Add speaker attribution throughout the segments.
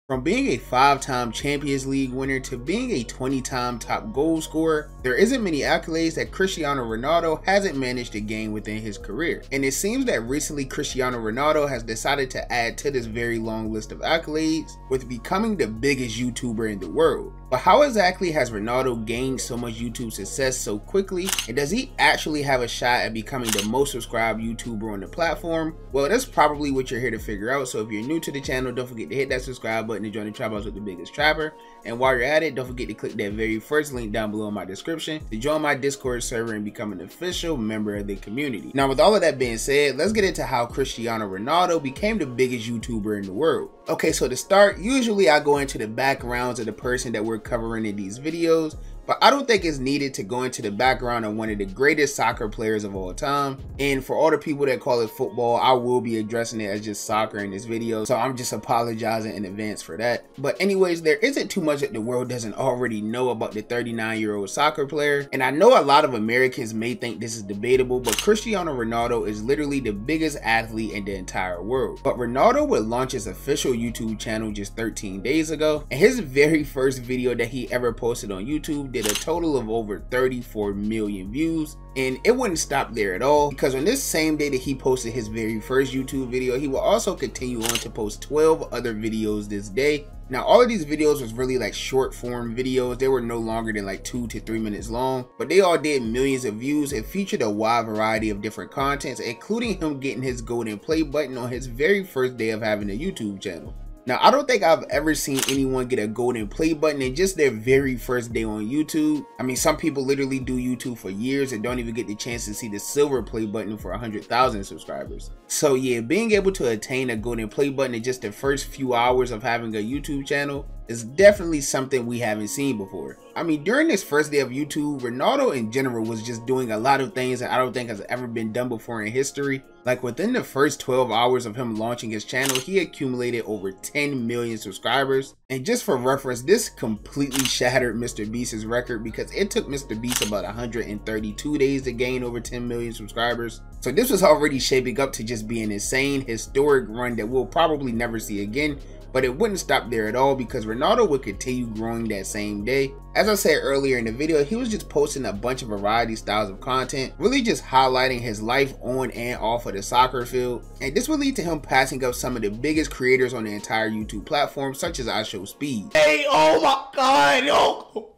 Speaker 1: From being a 5-time Champions League winner to being a 20-time top goal scorer, there isn't many accolades that Cristiano Ronaldo hasn't managed to gain within his career. And it seems that recently Cristiano Ronaldo has decided to add to this very long list of accolades with becoming the biggest YouTuber in the world. But how exactly has Ronaldo gained so much YouTube success so quickly, and does he actually have a shot at becoming the most subscribed YouTuber on the platform? Well, that's probably what you're here to figure out, so if you're new to the channel, don't forget to hit that subscribe button to join the Trap House with the biggest trapper. And while you're at it, don't forget to click that very first link down below in my description to join my Discord server and become an official member of the community. Now, with all of that being said, let's get into how Cristiano Ronaldo became the biggest YouTuber in the world. Okay, so to start, usually I go into the backgrounds of the person that we're covering in these videos, but I don't think it's needed to go into the background of one of the greatest soccer players of all time. And for all the people that call it football, I will be addressing it as just soccer in this video, so I'm just apologizing in advance for that. But anyways, there isn't too much that the world doesn't already know about the 39-year-old soccer player. And I know a lot of Americans may think this is debatable, but Cristiano Ronaldo is literally the biggest athlete in the entire world. But Ronaldo would launch his official YouTube channel just 13 days ago, and his very first video that he ever posted on YouTube did a total of over 34 million views. And it wouldn't stop there at all, because on this same day that he posted his very first YouTube video, he will also continue on to post 12 other videos this day. Now, all of these videos was really like short form videos. They were no longer than like 2 to 3 minutes long, but they all did millions of views and featured a wide variety of different contents, including him getting his golden play button on his very first day of having a YouTube channel. Now, I don't think I've ever seen anyone get a golden play button in just their very first day on YouTube. I mean, some people literally do YouTube for years and don't even get the chance to see the silver play button for 100,000 subscribers. So yeah, being able to attain a golden play button in just the first few hours of having a YouTube channel is definitely something we haven't seen before. I mean, during this first day of YouTube, Ronaldo in general was just doing a lot of things that I don't think has ever been done before in history. Like within the first 12 hours of him launching his channel, he accumulated over 10 million subscribers. And just for reference, this completely shattered MrBeast's record, because it took MrBeast about 132 days to gain over 10 million subscribers. So this was already shaping up to just be an insane, historic run that we'll probably never see again. But it wouldn't stop there at all, because Ronaldo would continue growing that same day. As I said earlier in the video, he was just posting a bunch of variety styles of content, really just highlighting his life on and off of the soccer field. And this would lead to him passing up some of the biggest creators on the entire YouTube platform, such as Speed.
Speaker 2: Hey, oh my God, yo.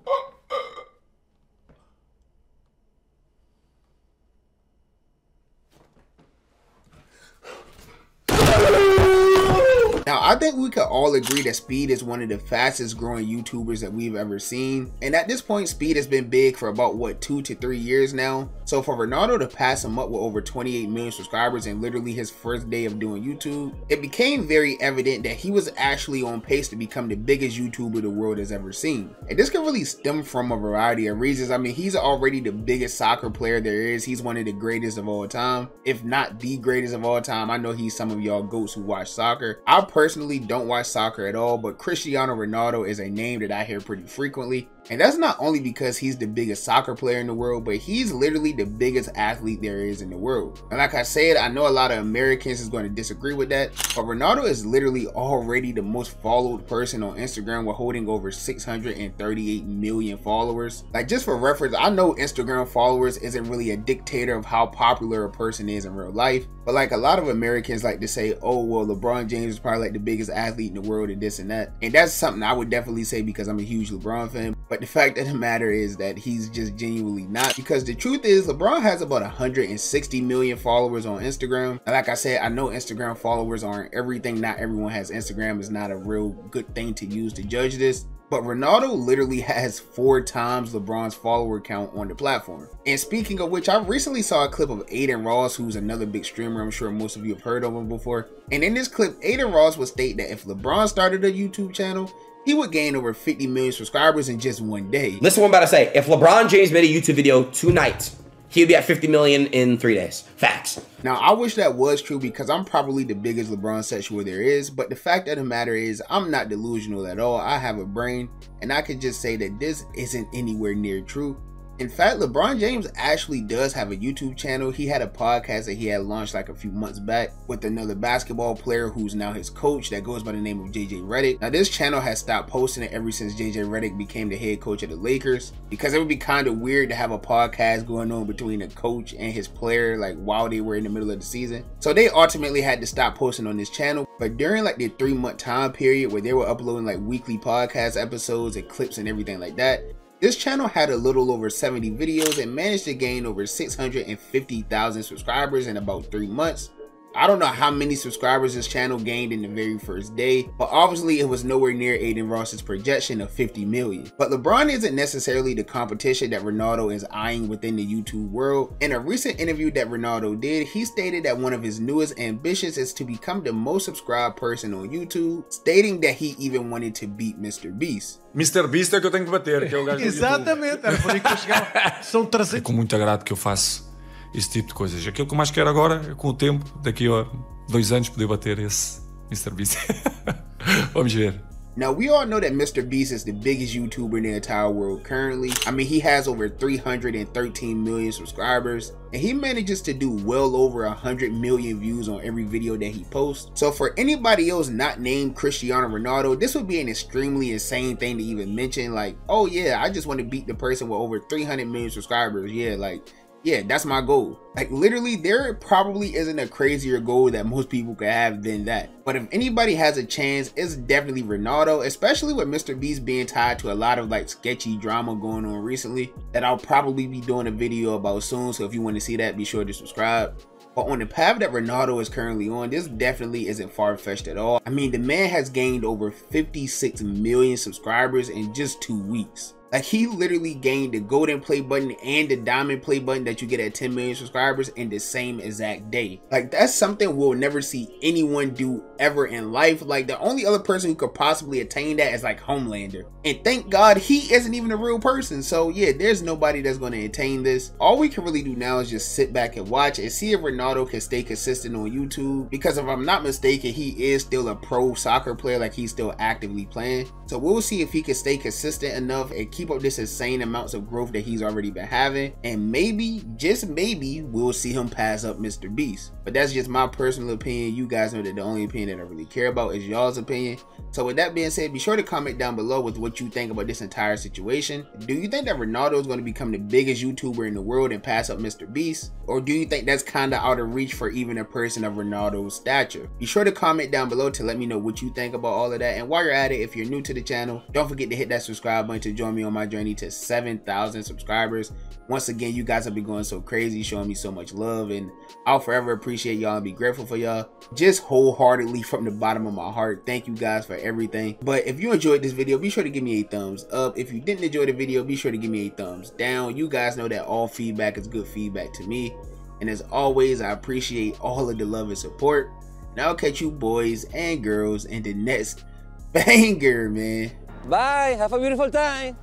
Speaker 1: Now, I think we could all agree that Speed is one of the fastest growing YouTubers that we've ever seen. And at this point, Speed has been big for about, what, 2 to 3 years now. So for Ronaldo to pass him up with over 28 million subscribers in literally his first day of doing YouTube, it became very evident that he was actually on pace to become the biggest YouTuber the world has ever seen. And this can really stem from a variety of reasons. I mean, he's already the biggest soccer player there is. He's one of the greatest of all time, if not the greatest of all time. I know he's some of y'all goats who watch soccer. I personally don't watch soccer at all, but Cristiano Ronaldo is a name that I hear pretty frequently. And that's not only because he's the biggest soccer player in the world, but he's literally the biggest athlete there is in the world. And like I said, I know a lot of Americans is going to disagree with that, but Ronaldo is literally already the most followed person on Instagram, with holding over 638 million followers. Like, just for reference, I know Instagram followers isn't really a dictator of how popular a person is in real life, but like a lot of Americans like to say, oh, well, LeBron James is probably like the biggest athlete in the world and this and that. And that's something I would definitely say because I'm a huge LeBron fan. But the fact of the matter is that he's just genuinely not, because the truth is LeBron has about 160 million followers on Instagram. And like I said, I know Instagram followers aren't everything. Not everyone has Instagram. It's not a real good thing to use to judge this. But Ronaldo literally has 4 times LeBron's follower count on the platform. And speaking of which, I recently saw a clip of Aiden Ross, who's another big streamer. I'm sure most of you have heard of him before. And in this clip, Aiden Ross would state that if LeBron started a YouTube channel, he would gain over 50 million subscribers in just one day.
Speaker 2: Listen what I'm about to say. If LeBron James made a YouTube video tonight, he would be at 50 million in 3 days. Facts.
Speaker 1: Now, I wish that was true, because I'm probably the biggest LeBron sexual there is, but the fact of the matter is I'm not delusional at all. I have a brain, and I can just say that this isn't anywhere near true. In fact, LeBron James actually does have a YouTube channel. He had a podcast that he had launched like a few months back with another basketball player who's now his coach that goes by the name of JJ Redick. Now this channel has stopped posting it ever since JJ Redick became the head coach of the Lakers, because it would be kind of weird to have a podcast going on between a coach and his player like while they were in the middle of the season. So they ultimately had to stop posting on this channel. But during like the 3-month time period where they were uploading like weekly podcast episodes and clips and everything like that, this channel had a little over 70 videos and managed to gain over 650,000 subscribers in about 3 months. I don't know how many subscribers this channel gained in the very first day, but obviously it was nowhere near Aiden Ross's projection of 50 million. But LeBron isn't necessarily the competition that Ronaldo is eyeing within the YouTube world. In a recent interview that Ronaldo did, he stated that one of his newest ambitions is to become the most subscribed person on YouTube, stating that he even wanted to beat MrBeast.
Speaker 3: MrBeast é que eu tenho que bater, que é o gajo do
Speaker 4: Exatamente, era por aí que eu chegava. São 300.
Speaker 3: É com muito agrado que eu faço esse tipo de coisas. Aquilo que eu mais quero agora é, com o tempo, daqui a 2 anos, poder bater esse MrBeast. Vamos ver.
Speaker 1: Now, we all know that MrBeast is the biggest YouTuber in the entire world currently. I mean, he has over 313 million subscribers, and he manages to do well over 100 million views on every video that he posts. So for anybody else not named Cristiano Ronaldo, this would be an extremely insane thing to even mention. Like, oh yeah, I just want to beat the person with over 300 million subscribers. Yeah, like, yeah, that's my goal. Like literally, there probably isn't a crazier goal that most people could have than that. But if anybody has a chance, it's definitely Ronaldo, especially with MrBeast being tied to a lot of like sketchy drama going on recently that I'll probably be doing a video about soon. So if you want to see that, be sure to subscribe. But on the path that Ronaldo is currently on, this definitely isn't far-fetched at all. I mean, the man has gained over 56 million subscribers in just 2 weeks. Like he literally gained the golden play button and the diamond play button that you get at 10 million subscribers in the same exact day. Like that's something we'll never see anyone do ever in life. Like the only other person who could possibly attain that is like Homelander. And thank God he isn't even a real person. So yeah, there's nobody that's going to attain this. All we can really do now is just sit back and watch and see if Ronaldo can stay consistent on YouTube. Because if I'm not mistaken, he is still a pro soccer player. Like he's still actively playing. So we'll see if he can stay consistent enough and keep up this insane amounts of growth that he's already been having, and maybe, just maybe, we'll see him pass up MrBeast. But that's just my personal opinion. You guys know that the only opinion that I really care about is y'all's opinion. So with that being said, be sure to comment down below with what you think about this entire situation. Do you think that Ronaldo is going to become the biggest YouTuber in the world and pass up MrBeast? Or do you think that's kind of out of reach for even a person of Ronaldo's stature? Be sure to comment down below to let me know what you think about all of that. And while you're at it, if you're new to the channel, don't forget to hit that subscribe button to join me on my journey to 7,000 subscribers. Once again, you guys have been going so crazy, showing me so much love, and I'll forever appreciate y'all and be grateful for y'all. Just wholeheartedly from the bottom of my heart, thank you guys for everything. But if you enjoyed this video, be sure to give me a thumbs up. If you didn't enjoy the video, be sure to give me a thumbs down. You guys know that all feedback is good feedback to me. And as always, I appreciate all of the love and support. And I'll catch you boys and girls in the next banger, man.
Speaker 5: Bye. Have a beautiful time.